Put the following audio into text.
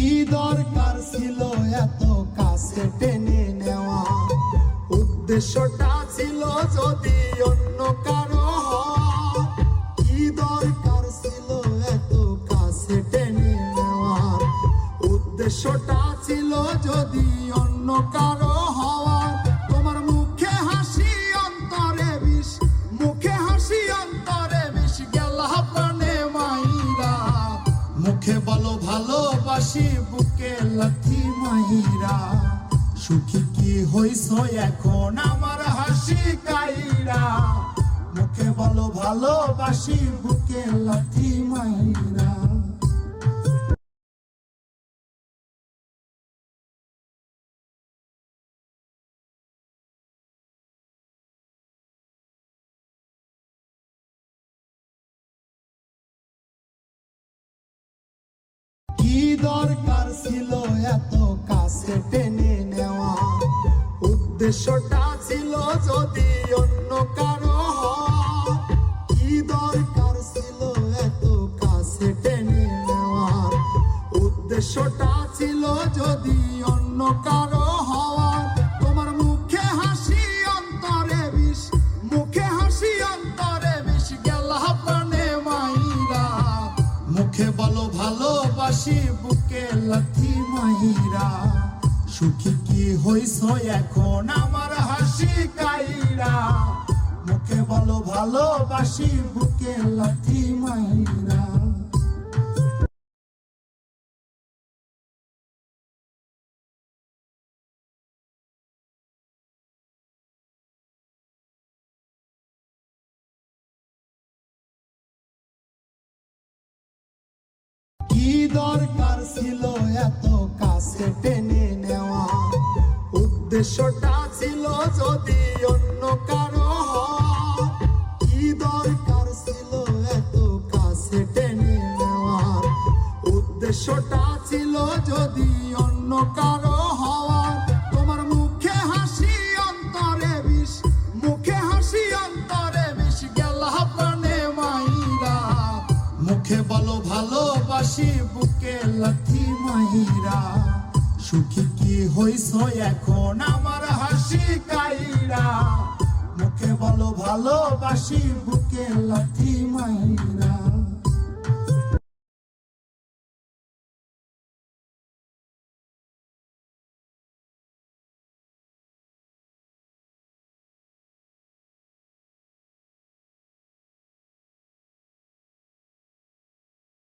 কি দরকার ছিল এত কাছে টেনে নেওয়া? উদ্দেশ্যটা ছিল যদি অন্য কারো হয়। কি দরকার ছিল এত কাছে টেনে নেওয়ার? উদ্দেশ্যটা ছিল যদি অন্য কারো হওয়ার। তোমার মুখে হাসি অন্তরে বিষ, মুখে হাসি অন্তরে বিষ, গেলা প্রাণে মাইরা। মুখে বলো ভালোবাসি, বুকে লাথি মাইরা। সুখী কি হইছ এখন আমার হাসি কাইরা? মুখে বলো ভালোবাসি, বুকে লাথি মাইরা। কি দরকার ছিল এত কাছে টেনে নেওয়া? উদ্দেশ্যটা ছিল যদি অন্য কারো হয়। কি দরকার ছিল এত কাছে টেনে নেওয়ার? উদ্দেশ্যটা ছিল যদি অন্য কারো হওয়ার। তোমার মুখে হাসি অন্তরে বিষ, মুখে হাসি অন্তরে বিষ, গেলা প্রাণে মাইরা। মুখে বলো ভালোবাসি, বুকে লাথি মাইরা। সুখী কি হইছ এখন আমার হাসি কাইরা? মুখে বলো ভালোবাসি, বুকে লাথি মাইরা। কি দরকার ছিল এত কাছে টেনে নেওয়া? উদ্দেশ্যটা ছিল যদি অন্য কারো হয়। কি দরকার ছিল এত কাছে টেনে নেওয়ার? উদ্দেশ্যটা ছিল যদি অন্য কারো হওয়ার। তোমার মুখে হাসি অন্তরে বিষ, মুখে হাসি অন্তরে বিষ, গেলা প্রাণে মাইরা। মুখে বলো ভালোবাসি, বুকে লাথি মাইরা। সুখী কি হইছ এখন আমার হাসি কাইরা? মুখে বলো ভালোবাসি, বুকে লাথি মাইরা।